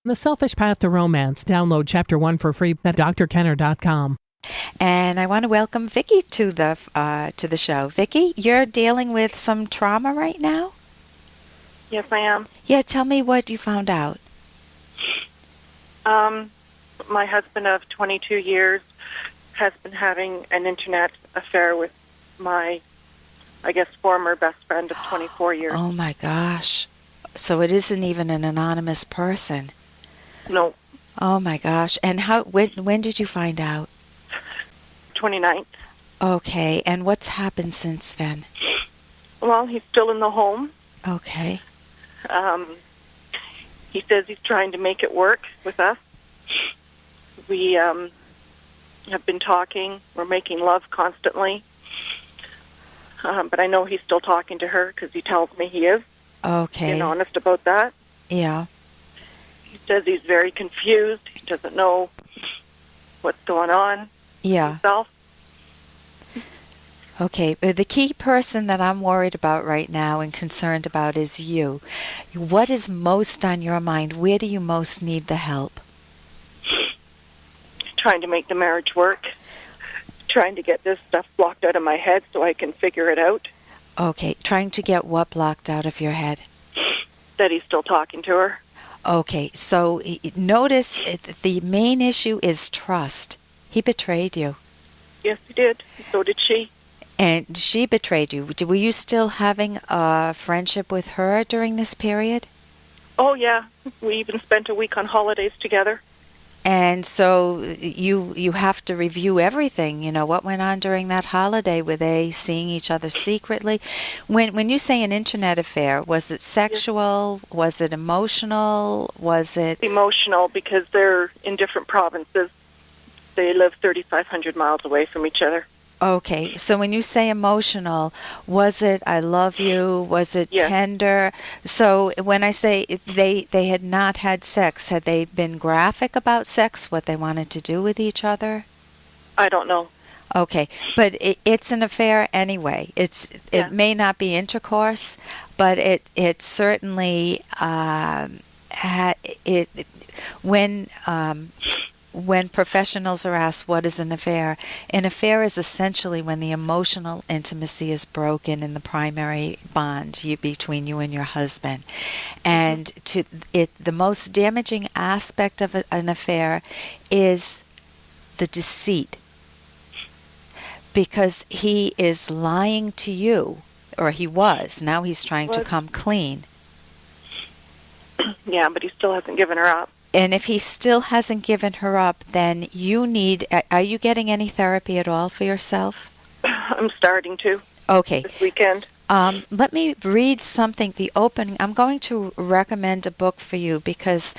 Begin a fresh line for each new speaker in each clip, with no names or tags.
The Selfish Path to Romance. Download Chapter 1 for free at drkenner.com.
And I want to welcome Vicki to the show. Vicki, you're dealing with some trauma right now?
Yes, I am.
Yeah, tell me what you found out.
My husband of 22 years has been having an internet affair with my, former best friend of 24 years.
Oh, my gosh. So it isn't even an anonymous person.
No.
Oh, my gosh. And when did you find out?
29th.
Okay. And what's happened since then?
Well, he's still in the home.
Okay.
He says he's trying to make it work with us. We have been talking. We're making love constantly. But I know he's still talking to her because he tells me he is.
Okay.
Being honest about that.
Yeah.
He says he's very confused. He doesn't know what's going on.
Yeah.
Himself.
Okay. The key person that I'm worried about right now and concerned about is you. What is most on your mind? Where do you most need the help?
Trying to make the marriage work. Trying to get this stuff blocked out of my head so I can figure it out.
Okay. Trying to get what blocked out of your head?
That he's still talking to her.
Okay. So notice the main issue is trust. He betrayed you.
Yes, he did. So did she.
And she betrayed you. Were you still having a friendship with her during this period?
Oh, yeah. We even spent a week on holidays together.
And so you have to review everything. You know, what went on during that holiday? Were they seeing each other secretly? When you say an internet affair, was it sexual? Yes. Was it emotional? Was it...
Emotional, because they're in different provinces. They live 3,500 miles away from each other.
Okay, so when you say emotional, was it I love you? Was it tender? So when I say they had not had sex, had they been graphic about sex, what they wanted to do with each other?
I don't know.
Okay, but it's an affair anyway. It may not be intercourse, but it certainly when professionals are asked what is an affair is essentially when the emotional intimacy is broken in the primary bond between you and your husband. And the most damaging aspect of an affair is the deceit. Because he is lying to you, or he was. Now he's trying to come clean.
Yeah, but he still hasn't given her up.
And if he still hasn't given her up, then you need... Are you getting any therapy at all for yourself?
I'm starting to.
Okay.
This weekend.
Let me read something, the opening. I'm going to recommend a book for you because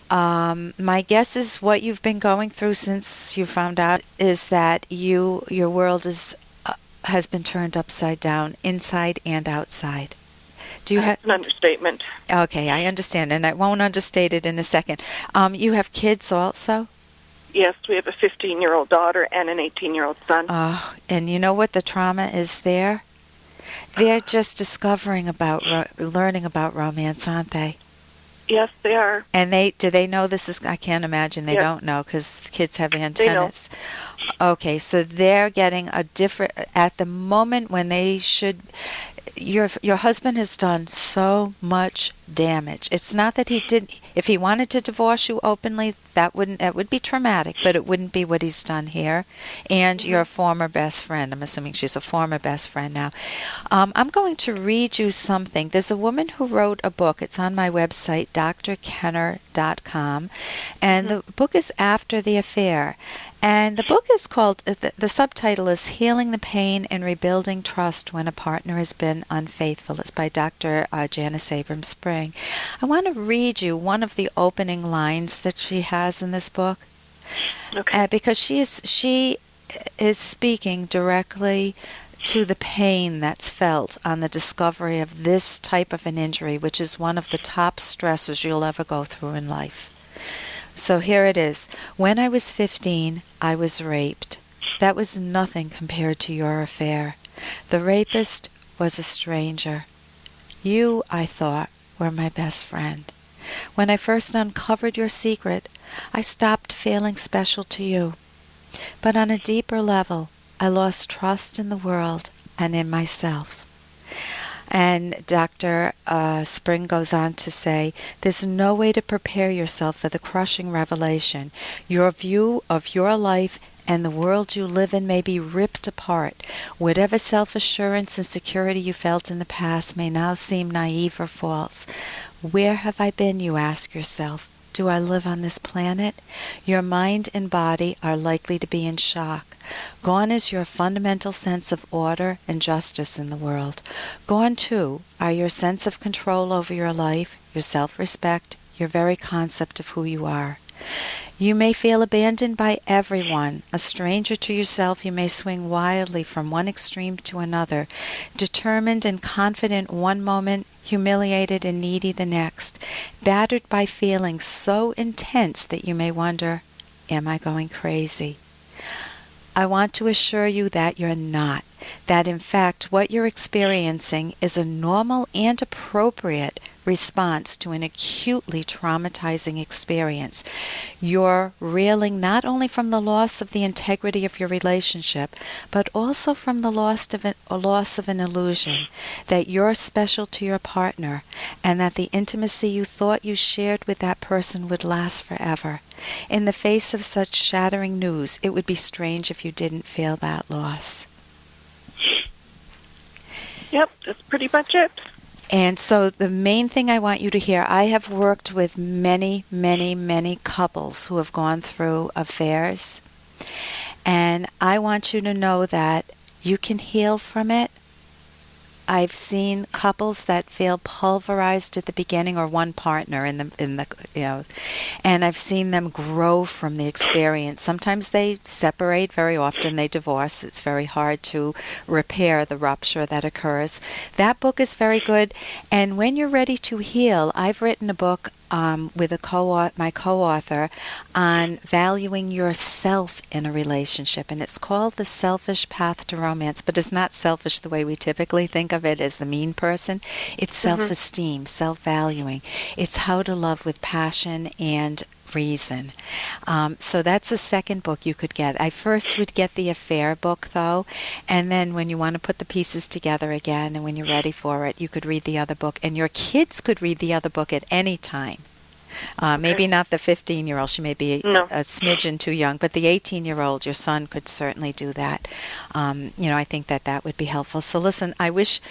my guess is what you've been going through since you found out is that your world has been turned upside down, inside and outside.
That's an understatement.
Okay, I understand, and I won't understate it in a second. You have kids also?
Yes, we have a 15-year-old daughter and an 18-year-old son.
Oh, and you know what the trauma is there? They're just discovering learning about romance, aren't they?
Yes, they are.
And do they know this is... I can't imagine they don't know because kids have antennas.
They know.
Okay, so they're getting a different... At the moment when they should... Your husband has done so much damage. It's not that he didn't... If he wanted to divorce you openly, that would be traumatic, but it wouldn't be what he's done here. And your former best friend, I'm assuming she's a former best friend now. I'm going to read you something. There's a woman who wrote a book. It's on my website, drkenner.com. And the book is After the Affair. And the book is called, the subtitle is Healing the Pain and Rebuilding Trust When a Partner Has Been Unfaithful. It's by Dr. Janice Abrams Spring. I want to read you one of the opening lines that she has in this book.
Okay.
Because she is speaking directly to the pain that's felt on the discovery of this type of an injury, which is one of the top stressors you'll ever go through in life. So here it is. When I was 15, I was raped. That was nothing compared to your affair. The rapist was a stranger. You, I thought, were my best friend. When I first uncovered your secret, I stopped feeling special to you. But on a deeper level, I lost trust in the world and in myself. And Dr. Spring goes on to say, there's no way to prepare yourself for the crushing revelation. Your view of your life and the world you live in may be ripped apart. Whatever self-assurance and security you felt in the past may now seem naive or false. Where have I been, you ask yourself? Do I live on this planet? Your mind and body are likely to be in shock. Gone is your fundamental sense of order and justice in the world. Gone, too, are your sense of control over your life, your self-respect, your very concept of who you are. You may feel abandoned by everyone. A stranger to yourself, you may swing wildly from one extreme to another, determined and confident one moment, humiliated and needy the next, battered by feelings so intense that you may wonder, am I going crazy? I want to assure you that you're not. That in fact what you're experiencing is a normal and appropriate response to an acutely traumatizing experience. You're reeling not only from the loss of the integrity of your relationship, but also from the loss of an illusion that you're special to your partner and that the intimacy you thought you shared with that person would last forever. In the face of such shattering news, it would be strange if you didn't feel that loss.
Yep, that's pretty much it.
And so the main thing I want you to hear, I have worked with many, many, many couples who have gone through affairs. And I want you to know that you can heal from it. I've seen couples that feel pulverized at the beginning, or one partner in the and I've seen them grow from the experience. Sometimes they separate, very often they divorce. It's very hard to repair the rupture that occurs. That book is very good, and when you're ready to heal, I've written a book with my co-author on valuing yourself in a relationship, and it's called The Selfish Path to Romance, but it's not selfish the way we typically think of it as the mean person. It's self-esteem, self-valuing. It's how to love with passion and reason. So that's the second book you could get. I first would get the affair book, though, and then when you want to put the pieces together again and when you're ready for it, you could read the other book, and your kids could read the other book at any time. Maybe not the 15-year-old. She may be a smidgen too young, but the 18-year-old, your son, could certainly do that. I think that would be helpful. So listen, I wish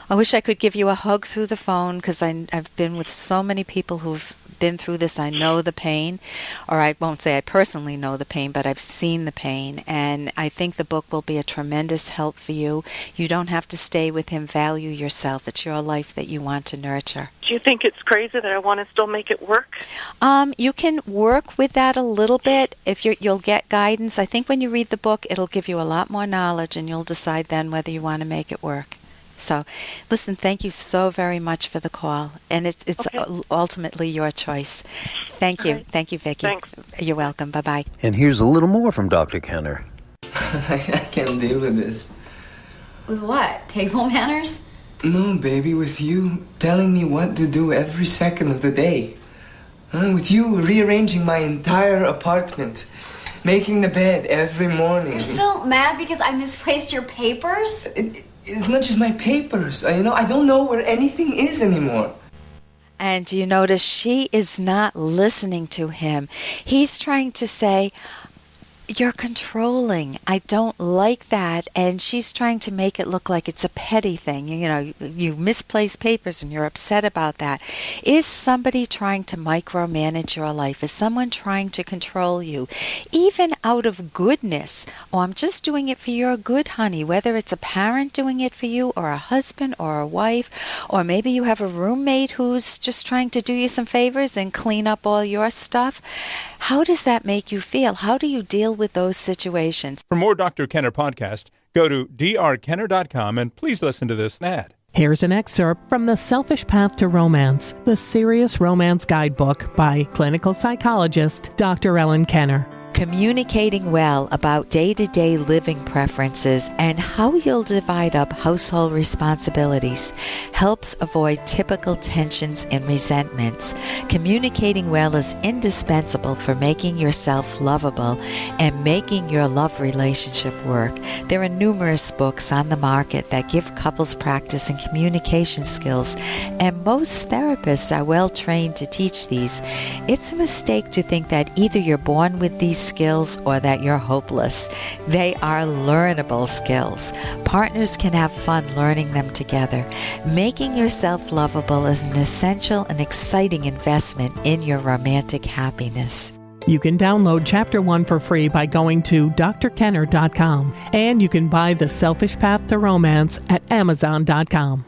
I could give you a hug through the phone, because I've been with so many people who've been through this. I know the pain, or I won't say I personally know the pain, but I've seen the pain, and I think the book will be a tremendous help for you. You don't have to stay with him. Value yourself. It's your life that you want to nurture.
Do you think it's crazy that I want to still make it work?
You can work with that a little bit if you'll get guidance. I think when you read the book, it'll give you a lot more knowledge, and you'll decide then whether you want to make it work. So, listen, thank you so very much for the call, and it's ultimately your choice. Thank you. Right. Thank you, Vicki.
Thanks.
You're welcome. Bye-bye.
And here's a little more from Dr. Kenner.
I can't deal with this.
With what? Table manners?
No, baby, with you telling me what to do every second of the day. With you rearranging my entire apartment, making the bed every morning.
You're still mad because I misplaced your papers?
It's not just my papers. I don't know where anything is anymore.
And you notice she is not listening to him. He's trying to say, you're controlling. I don't like that. And she's trying to make it look like it's a petty thing. You misplaced papers and you're upset about that. Is somebody trying to micromanage your life? Is someone trying to control you? Even out of goodness. Oh, I'm just doing it for your good, honey. Whether it's a parent doing it for you, or a husband, or a wife, or maybe you have a roommate who's just trying to do you some favors and clean up all your stuff. How does that make you feel? How do you deal with those situations?
For more Dr. Kenner podcast, go to drkenner.com and please listen to this ad.
Here's an excerpt from The Selfish Path to Romance, the Serious Romance Guidebook by clinical psychologist Dr. Ellen Kenner.
Communicating well about day-to-day living preferences and how you'll divide up household responsibilities helps avoid typical tensions and resentments. Communicating well is indispensable for making yourself lovable and making your love relationship work. There are numerous books on the market that give couples practice in communication skills, and most therapists are well trained to teach these. It's a mistake to think that either you're born with these skills or that you're hopeless. They are learnable skills. Partners can have fun learning them together. Making yourself lovable is an essential and exciting investment in your romantic happiness.
You can download Chapter 1 for free by going to drkenner.com, and you can buy The Selfish Path to Romance at amazon.com.